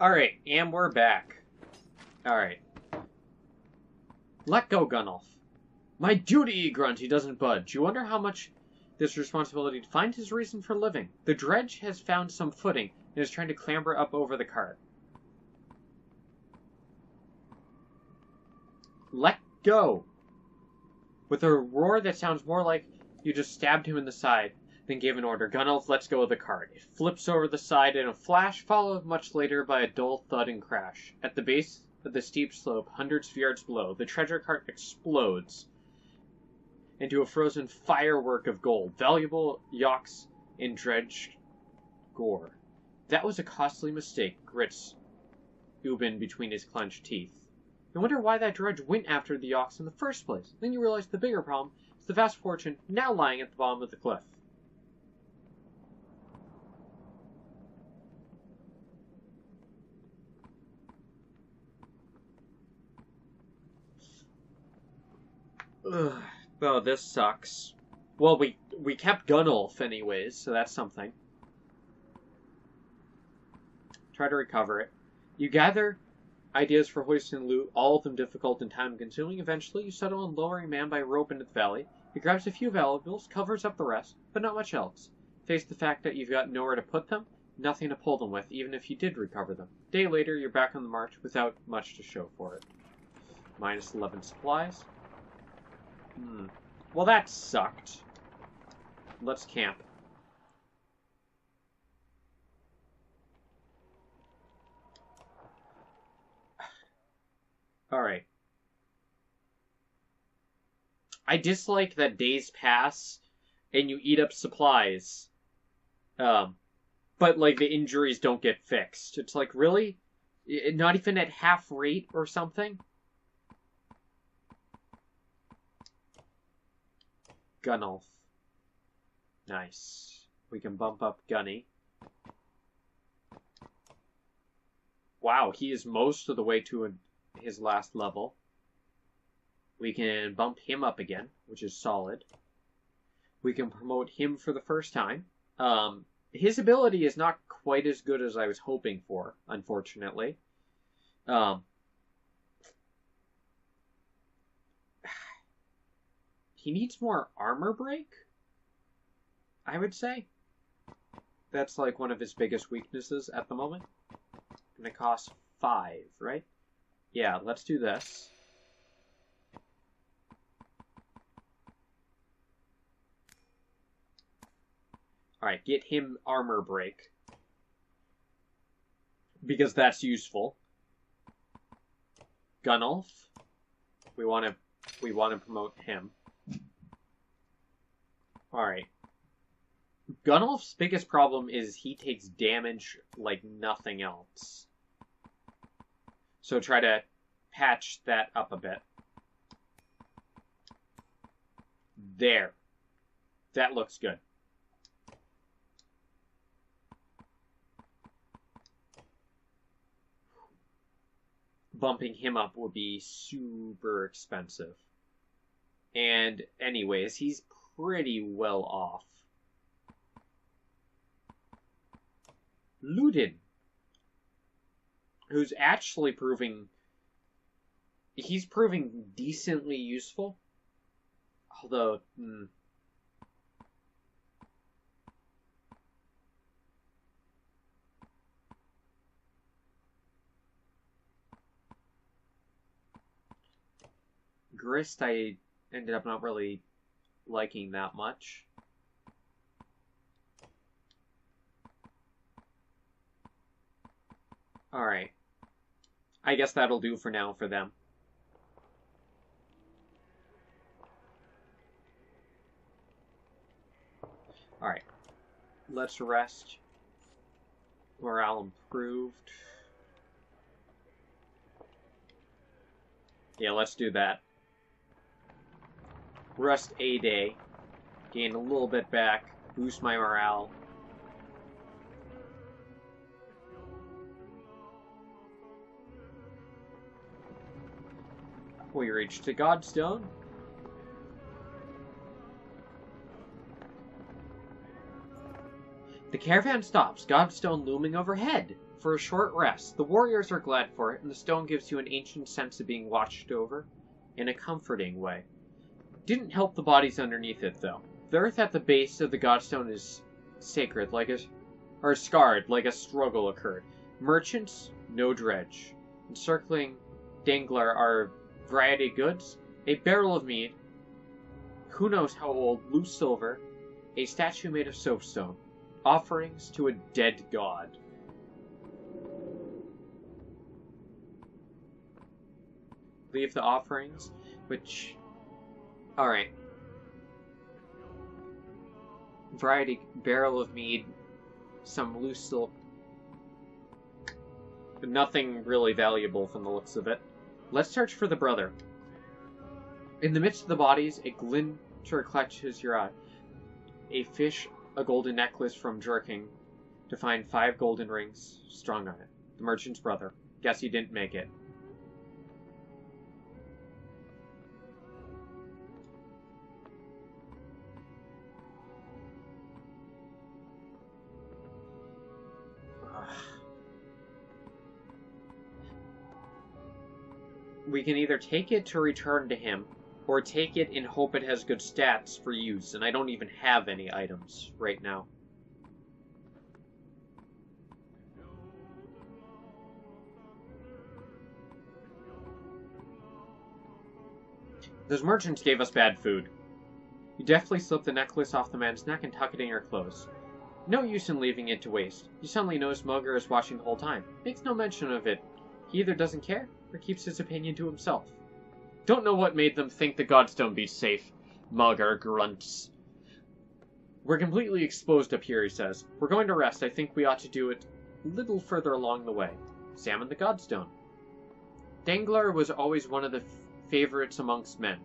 Alright, and we're back. Alright. Let go, Gunnulf. My duty, grunt. He doesn't budge. You wonder how much this responsibility to find his reason for living. The dredge has found some footing and is trying to clamber up over the cart. Let go. With a roar that sounds more like you just stabbed him in the side than gave an order, Gunnulf lets go of the cart. It flips over the side in a flash, followed much later by a dull thud and crash. At the base of the steep slope, hundreds of yards below, the treasure cart explodes into a frozen firework of gold, valuable yaks and dredged gore. That was a costly mistake, grits Ubin between his clenched teeth. I wonder why that dredge went after the yaks in the first place. Then you realize the bigger problem is the vast fortune now lying at the bottom of the cliff. Ugh. Oh, this sucks. Well, we kept Gunnulf anyways, so that's something. Try to recover it. You gather ideas for hoisting loot, all of them difficult and time-consuming. Eventually, you settle on lowering a man by rope into the valley. He grabs a few valuables, covers up the rest, but not much else. Face the fact that you've got nowhere to put them, nothing to pull them with, even if you did recover them. A day later, you're back on the march without much to show for it. Minus 11 supplies. Well, that sucked. Let's camp. Alright. I dislike that days pass and you eat up supplies. But, like, the injuries don't get fixed. It's like, really? Not even at half rate or something? Gunnulf. Nice. We can bump up Gunny. Wow, he is most of the way to his last level. We can bump him up again, which is solid. We can promote him for the first time. His ability is not quite as good as I was hoping for, unfortunately. He needs more armor break, I would say. That's like one of his biggest weaknesses at the moment. And it costs 5, right? Yeah, let's do this. Alright, get him armor break. Because that's useful. Gunnulf. We want to promote him. Alright. Gunnulf's biggest problem is he takes damage like nothing else. So try to patch that up a bit. There. That looks good. Bumping him up would be super expensive. And anyways, he's pretty well off. Ludin, who's actually proving... He's proving decently useful. Although... Grist, I ended up not really liking that much. Alright. I guess that'll do for now for them. Alright. Let's rest. Morale improved. Yeah, let's do that. Rest a day. Gain a little bit back. Boost my morale. We reached the Godstone. The caravan stops, Godstone looming overhead. for a short rest. The warriors are glad for it, and the stone gives you an ancient sense of being watched over in a comforting way. Didn't help the bodies underneath it, though. The earth at the base of the godstone is sacred, or scarred, like a struggle occurred. Merchants, no dredge. Encircling Dangler are variety goods, a barrel of mead, who knows how old, loose silver, a statue made of soapstone, offerings to a dead god. Leave the offerings, which... Alright. Variety, barrel of mead, some loose silk. Nothing really valuable from the looks of it. Let's search for the brother. In the midst of the bodies, a glinter clutches your eye. A fish, a golden necklace from jerking, to find 5 golden rings strung on it. The merchant's brother. Guess he didn't make it. We can either take it to return to him, or take it and hope it has good stats for use, and I don't even have any items right now. Those merchants gave us bad food. You deftly slip the necklace off the man's neck and tuck it in your clothes. No use in leaving it to waste. You suddenly notice Mugger is watching the whole time. Makes no mention of it. He either doesn't care, or keeps his opinion to himself. Don't know what made them think the Godstone be safe. Mugger grunts. We're completely exposed up here, he says. We're going to rest. I think we ought to do it a little further along the way. Examine the Godstone. Dangler was always one of the favorites amongst men.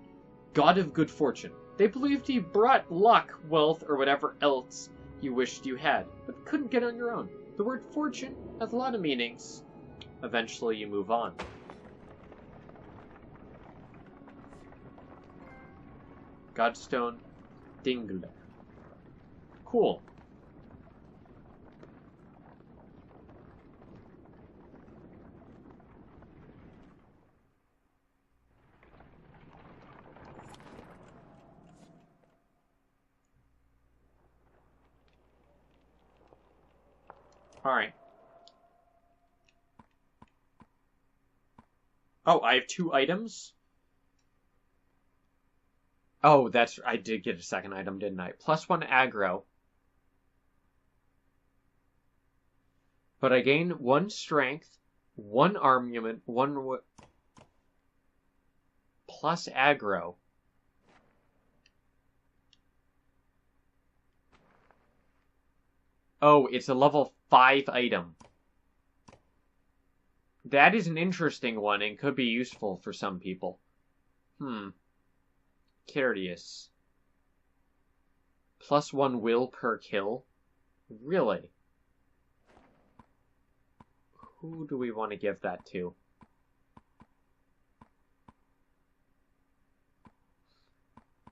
God of good fortune. They believed he brought luck, wealth, or whatever else you wished you had, but couldn't get on your own. The word fortune has a lot of meanings. Eventually you move on. Godstone Dingler. Cool. Alright. Oh, I have 2 items? Oh, I did get a second item, didn't I? +1 aggro. But I gain 1 strength, 1 armament, 1 plus aggro. Oh, it's a level 5 item. That is an interesting one and could be useful for some people. Curious. +1 will per kill? Really? Who do we want to give that to?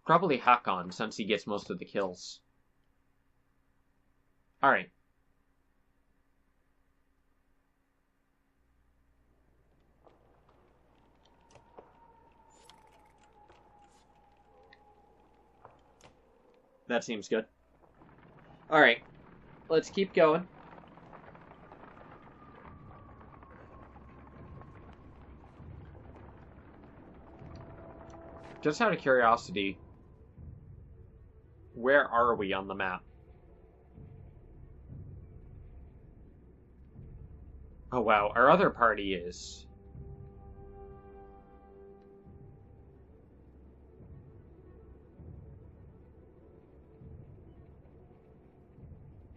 Probably Hakon, since he gets most of the kills. Alright. That seems good. Alright. Let's keep going. Just out of curiosity, where are we on the map? Oh wow, our other party is.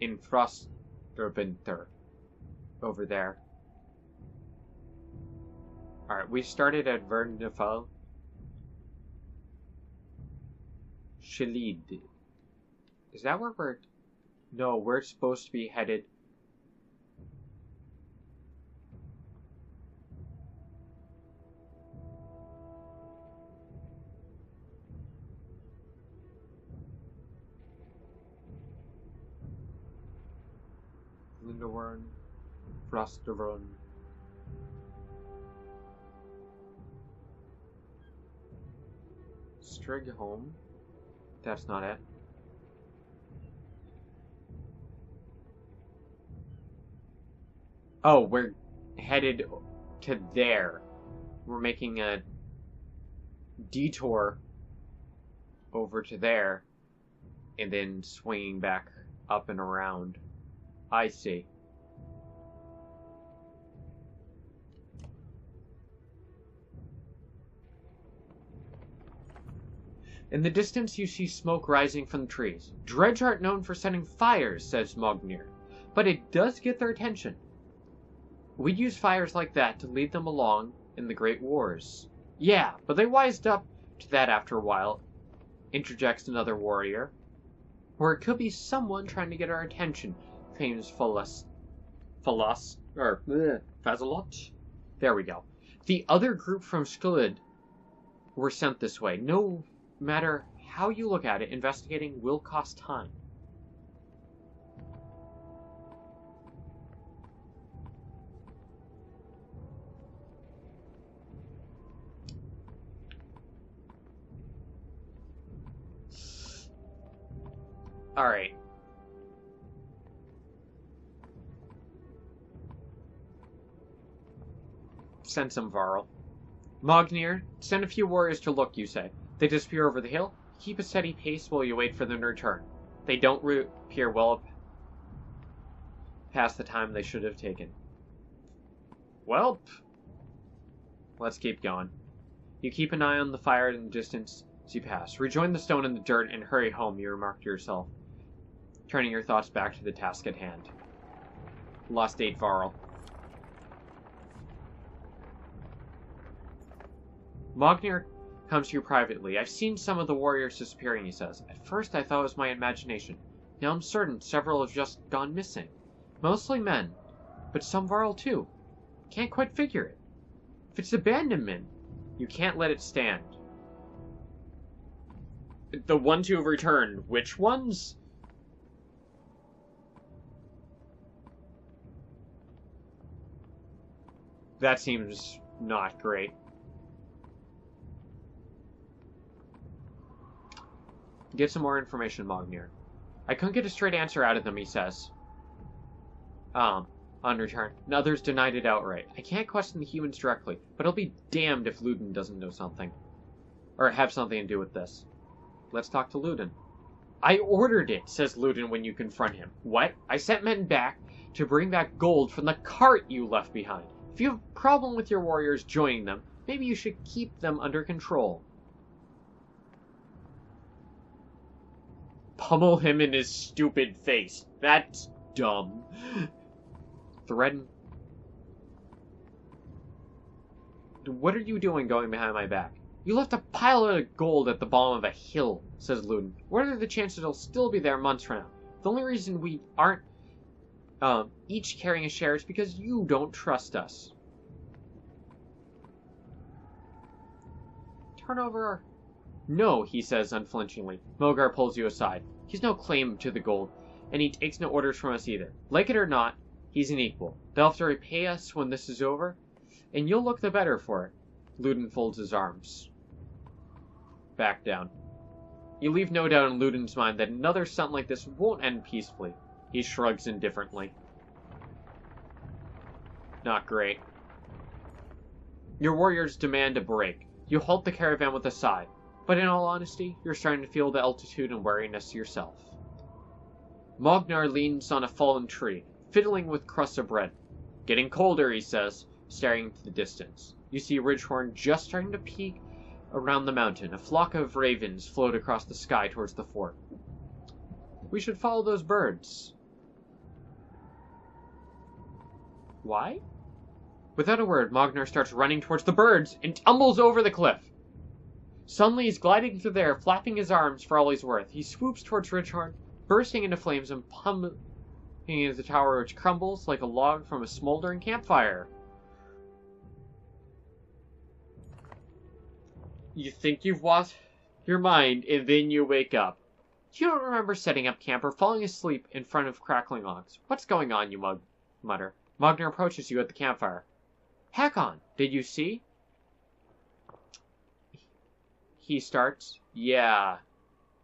In Frosterbinter. Over there. Alright, we started at Vernefal. Shalid. Is that where we're... No, we're supposed to be headed... Linderworn. Frosterun. Strigholm. That's not it. Oh, we're headed to there. We're making a detour over to there and then swinging back up and around. I see. In the distance you see smoke rising from the trees. Dredge aren't known for setting fires, says Mognir, but it does get their attention. We'd use fires like that to lead them along in the Great Wars. Yeah, but they wised up to that after a while, interjects another warrior. Or it could be someone trying to get our attention, claims Fazalot. There we go. The other group from Sklud were sent this way. No matter how you look at it, investigating will cost time. Alright. Send some Varl. Mognir, send a few warriors to look, you say. They disappear over the hill. Keep a steady pace while you wait for them to return. They don't appear well past the time they should have taken. Well, let's keep going. You keep an eye on the fire in the distance as you pass. Rejoin the stone in the dirt and hurry home, you remark to yourself, turning your thoughts back to the task at hand. Lost 8 Varl. Mognir comes to you privately. I've seen some of the warriors disappearing, he says. At first I thought it was my imagination. Now I'm certain several have just gone missing. Mostly men, but some Varl too. Can't quite figure it. If it's abandonment, you can't let it stand. The ones who have returned, which ones? That seems not great. Get some more information, Mognir. I couldn't get a straight answer out of them, he says. On return. And others denied it outright. I can't question the humans directly, but I'll be damned if Ludin doesn't know something. Or have something to do with this. Let's talk to Ludin. I ordered it, says Ludin when you confront him. What? I sent men back to bring back gold from the cart you left behind. If you have a problem with your warriors joining them, maybe you should keep them under control. Pummel him in his stupid face. That's dumb. Threaten. What are you doing going behind my back? You left a pile of gold at the bottom of a hill, says Ludin. What are the chances it'll still be there months from now? The only reason we aren't each carrying a share is because you don't trust us. Turn over our... No, he says unflinchingly. Mogar pulls you aside. He's no claim to the gold, and he takes no orders from us either. Like it or not, he's an equal. They'll have to repay us when this is over, and you'll look the better for it. Ludin folds his arms. Back down. You leave no doubt in Ludin's mind that another stunt like this won't end peacefully. He shrugs indifferently. Not great. Your warriors demand a break. You halt the caravan with a sigh. But in all honesty, you're starting to feel the altitude and weariness yourself. Mognar leans on a fallen tree, fiddling with crusts of bread. Getting colder, he says, staring into the distance. You see Ridgehorn just starting to peek around the mountain. A flock of ravens float across the sky towards the fort. We should follow those birds. Why? Without a word, Mognar starts running towards the birds and tumbles over the cliff. Suddenly he's gliding through the air, flapping his arms for all he's worth. He swoops towards Ridgehorn, bursting into flames and pummeling into the tower, which crumbles like a log from a smoldering campfire. You think you've lost your mind, and then you wake up. You don't remember setting up camp or falling asleep in front of crackling logs. What's going on, you mutter. Magner approaches you at the campfire. Hakon, did you see? He starts. Yeah.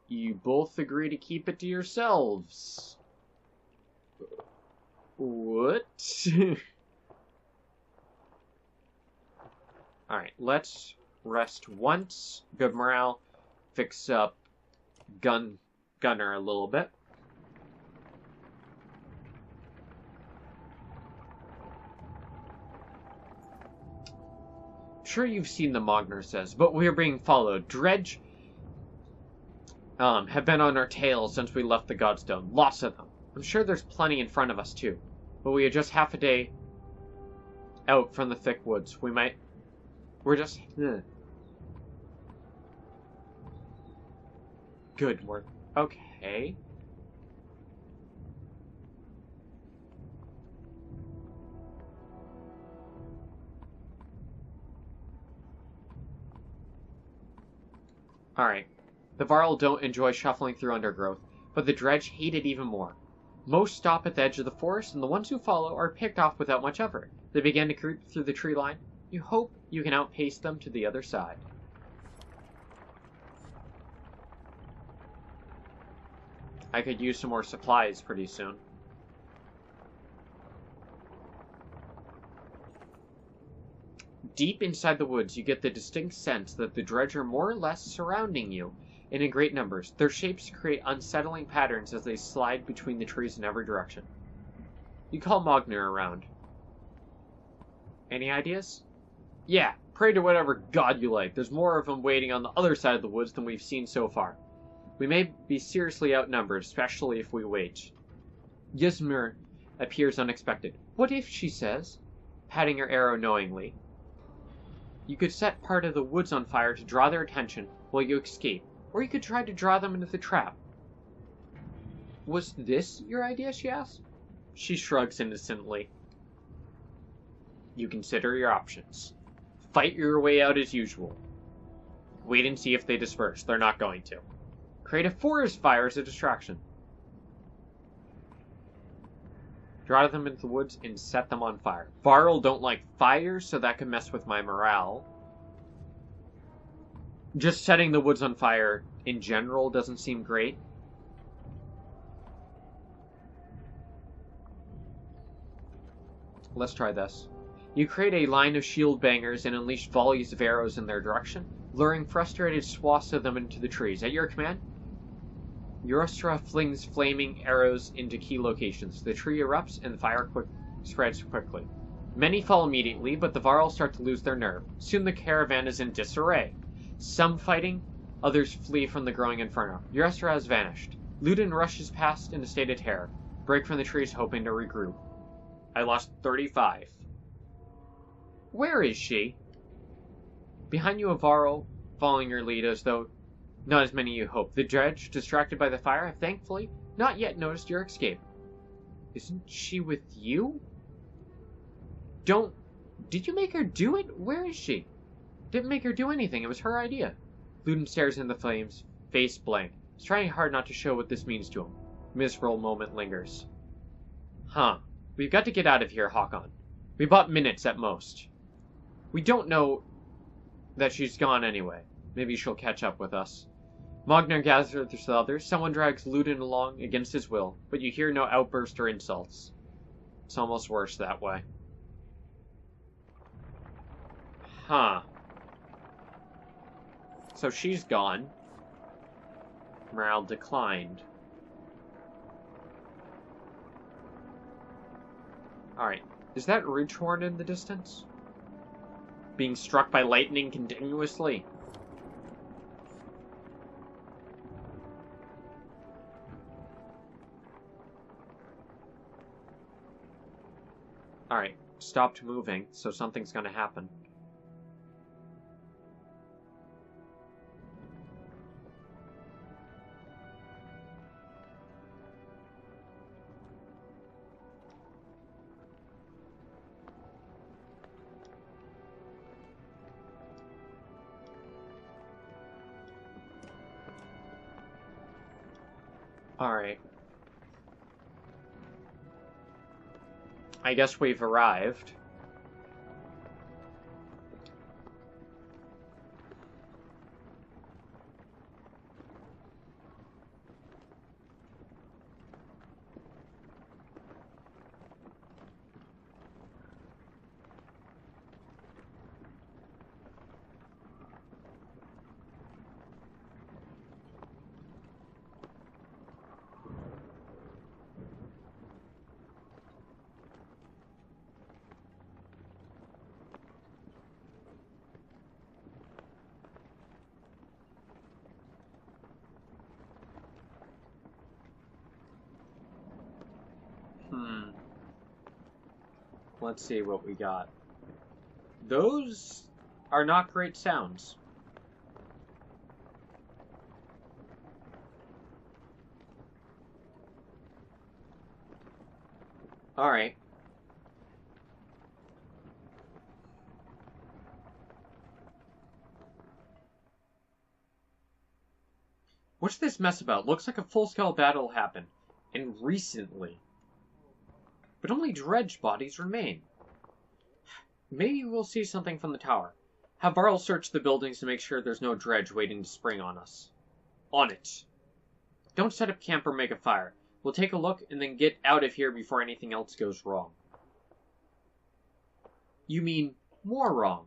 You both agree to keep it to yourselves. What? Alright, let's rest once. Good morale. Fix up Gunner a little bit. Sure you've seen them, Magner says, but we are being followed. Dredge have been on our tails since we left the Godstone. Lots of them. I'm sure there's plenty in front of us, too. But we are just half a day out from the thick woods. We're just... Good work. Okay. Alright. The Varl don't enjoy shuffling through undergrowth, but the Dredge hate it even more. Most stop at the edge of the forest, and the ones who follow are picked off without much effort. They begin to creep through the tree line. You hope you can outpace them to the other side. I could use some more supplies pretty soon. Deep inside the woods, you get the distinct sense that the Dredge are more or less surrounding you, and in great numbers. Their shapes create unsettling patterns as they slide between the trees in every direction. You call Magner around. Any ideas? Yeah, pray to whatever god you like. There's more of them waiting on the other side of the woods than we've seen so far. We may be seriously outnumbered, especially if we wait. Ysmir appears unexpected. What if, she says, patting her arrow knowingly. You could set part of the woods on fire to draw their attention while you escape, or you could try to draw them into the trap. Was this your idea, she asks? She shrugs innocently. You consider your options. Fight your way out as usual. Wait and see if they disperse. They're not going to. Create a forest fire as a distraction. Draw them into the woods and set them on fire. Varl don't like fire, so that could mess with my morale. Just setting the woods on fire in general doesn't seem great. Let's try this. You create a line of shield bangers and unleash volleys of arrows in their direction, luring frustrated swaths of them into the trees. At your command, Eurostra flings flaming arrows into key locations. The tree erupts and the fire spreads quickly. Many fall immediately, but the Varl start to lose their nerve. Soon the caravan is in disarray. Some fighting, others flee from the growing inferno. Eurostra has vanished. Ludin rushes past in a state of terror. Break from the trees, hoping to regroup. I lost 35. Where is she? Behind you, a Varl, following your lead as though not as many you hoped. The Dredge, distracted by the fire, have thankfully not yet noticed your escape. Isn't she with you? Did you make her do it? Where is she? Didn't make her do anything. It was her idea. Ludin stares in the flames, face blank. He's trying hard not to show what this means to him. Miserable moment lingers. Huh. We've got to get out of here, Hakon. We bought minutes at most. We don't know that she's gone anyway. Maybe she'll catch up with us. Magner gathers the others. Someone drags Ludin along against his will, but you hear no outburst or insults. It's almost worse that way. Huh. So she's gone. Morale declined. Alright. Is that Ridgehorn in the distance? Being struck by lightning continuously? Alright. Stopped moving, so something's gonna happen. Alright. I guess we've arrived. Let's see what we got. Those are not great sounds. Alright. What's this mess about? Looks like a full-scale battle happened. And recently. But only dredged bodies remain. Maybe we'll see something from the tower. Have Varl search the buildings to make sure there's no dredge waiting to spring on us. On it. Don't set up camp or make a fire. We'll take a look and then get out of here before anything else goes wrong. You mean more wrong?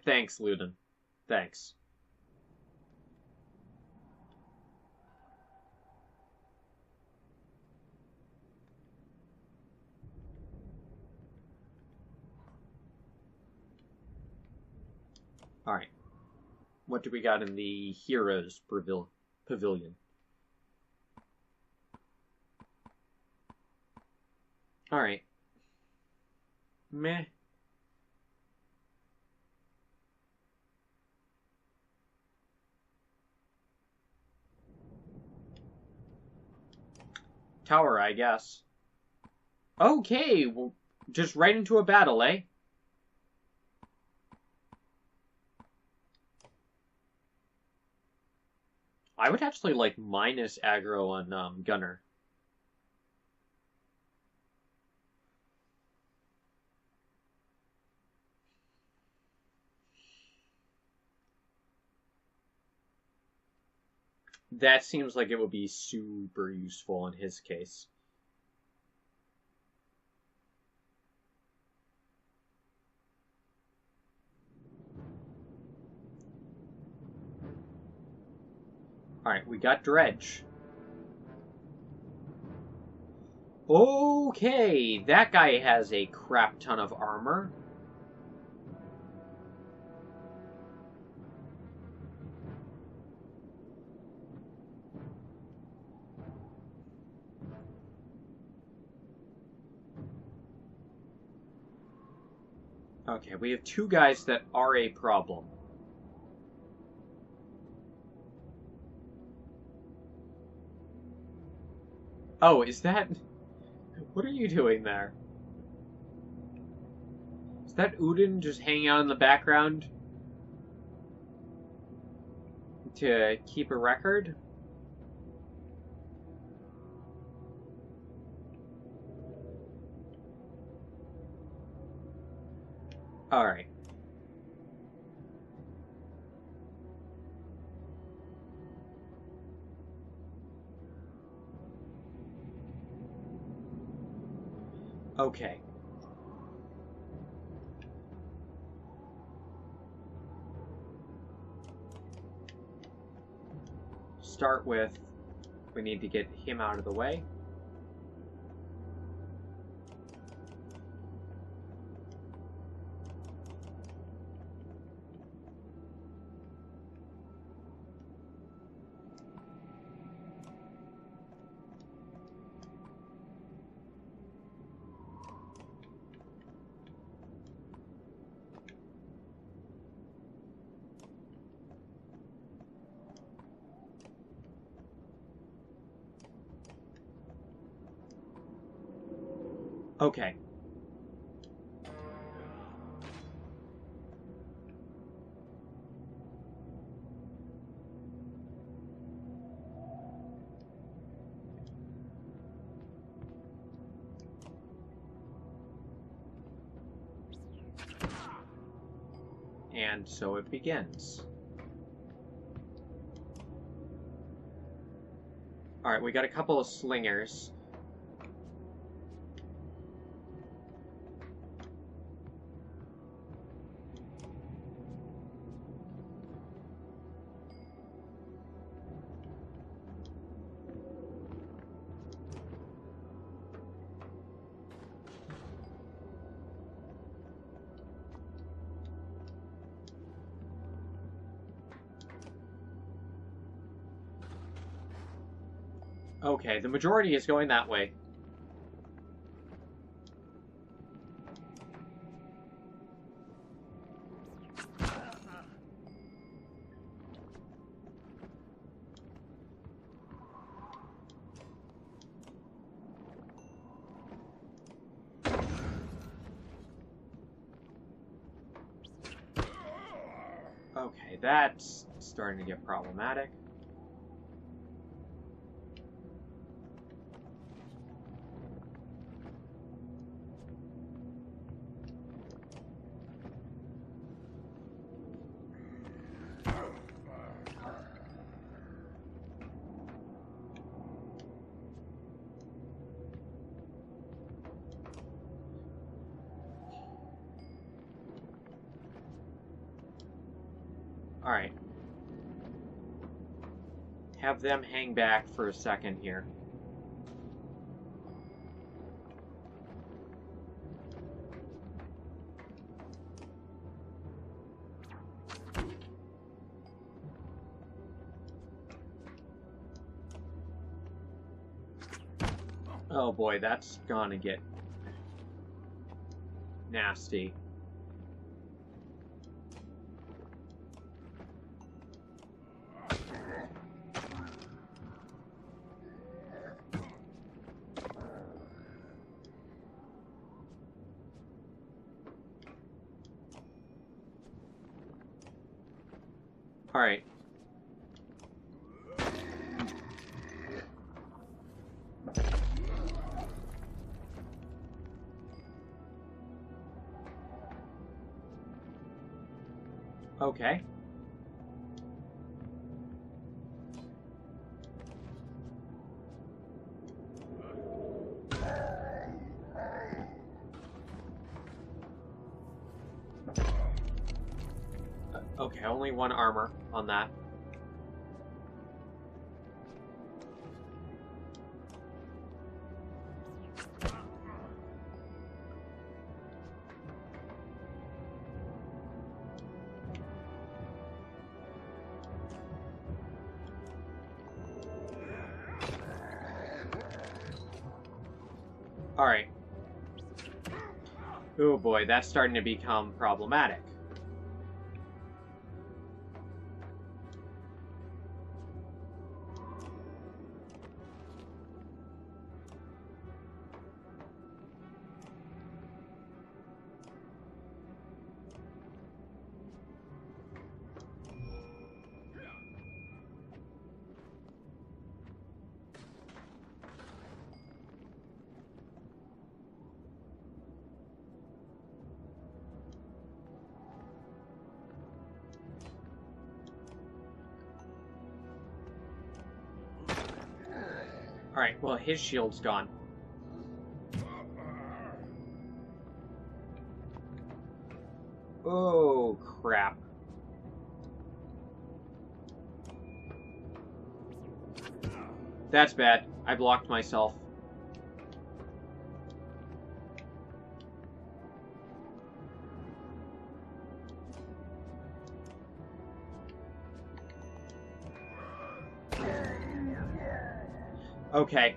Thanks, Luden. Thanks. Alright. What do we got in the Heroes Pavilion? Alright. Meh. Tower, I guess. Okay, well, just right into a battle, eh? I would actually like minus aggro on Gunner. That seems like it would be super useful in his case. Alright, we got Dredge. Okay, that guy has a crap ton of armor. Okay, we have two guys that are a problem. Oh, is that... What are you doing there? Is that Udin just hanging out in the background? To keep a record? Alright. Okay. Start with, we need to get him out of the way. Okay. And so it begins. Alright, we got a couple of slingers. Okay, the majority is going that way. Okay, that's starting to get problematic. Alright. Have them hang back for a second here. Oh boy, that's gonna get nasty. Alright. Okay. Okay, only one armor on that. Alright. Oh boy, that's starting to become problematic. Alright, well, his shield's gone. Oh, crap. That's bad. I blocked myself. Okay.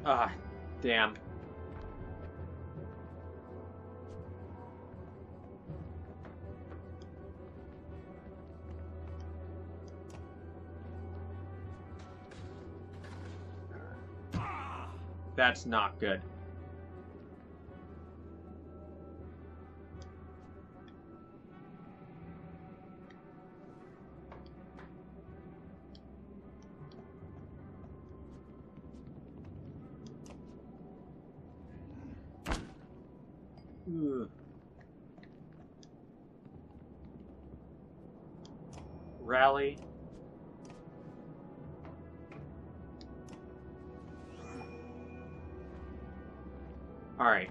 Ah, damn. That's not good. Ugh. Rally. Alright.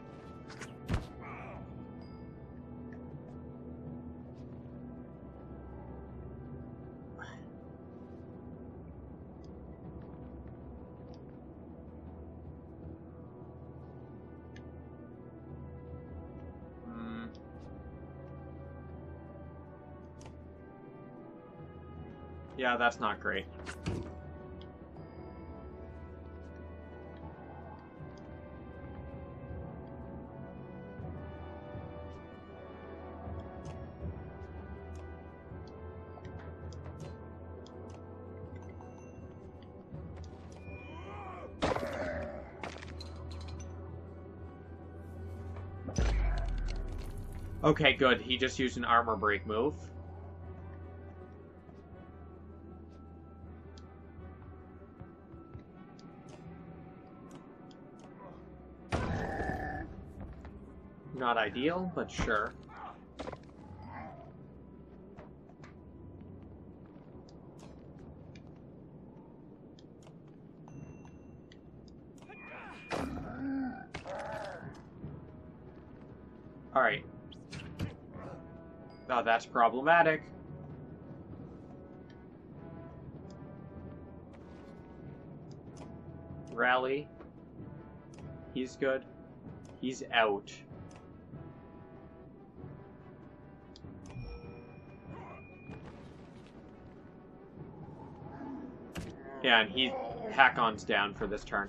Yeah, that's not great. Okay, good. He just used an armor break move. Not ideal, but sure. Alright. Oh, that's problematic. Rally. He's good. He's out. Yeah, and Hakon's down for this turn.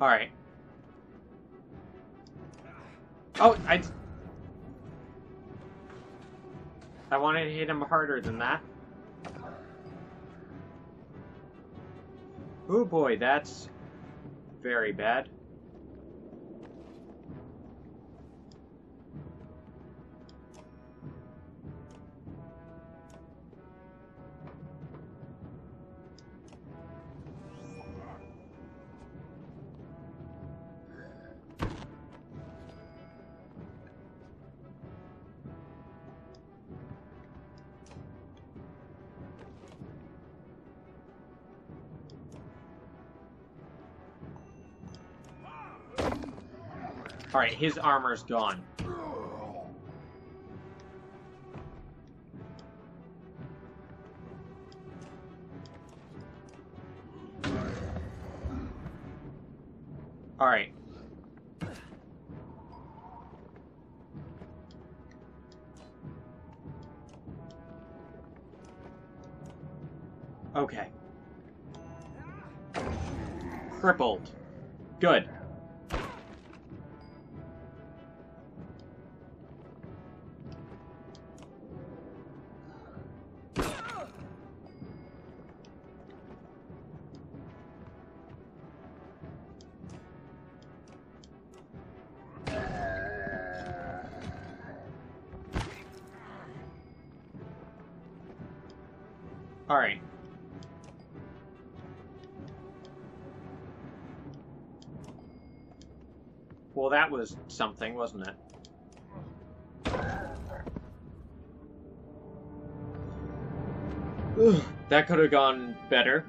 Alright. Oh, I wanted to hit him harder than that. Oh boy, that's very bad. Alright, his armor's gone. Alright. Okay. Crippled. Good. Alright. Well, that was something, wasn't it? Ugh, that could have gone better.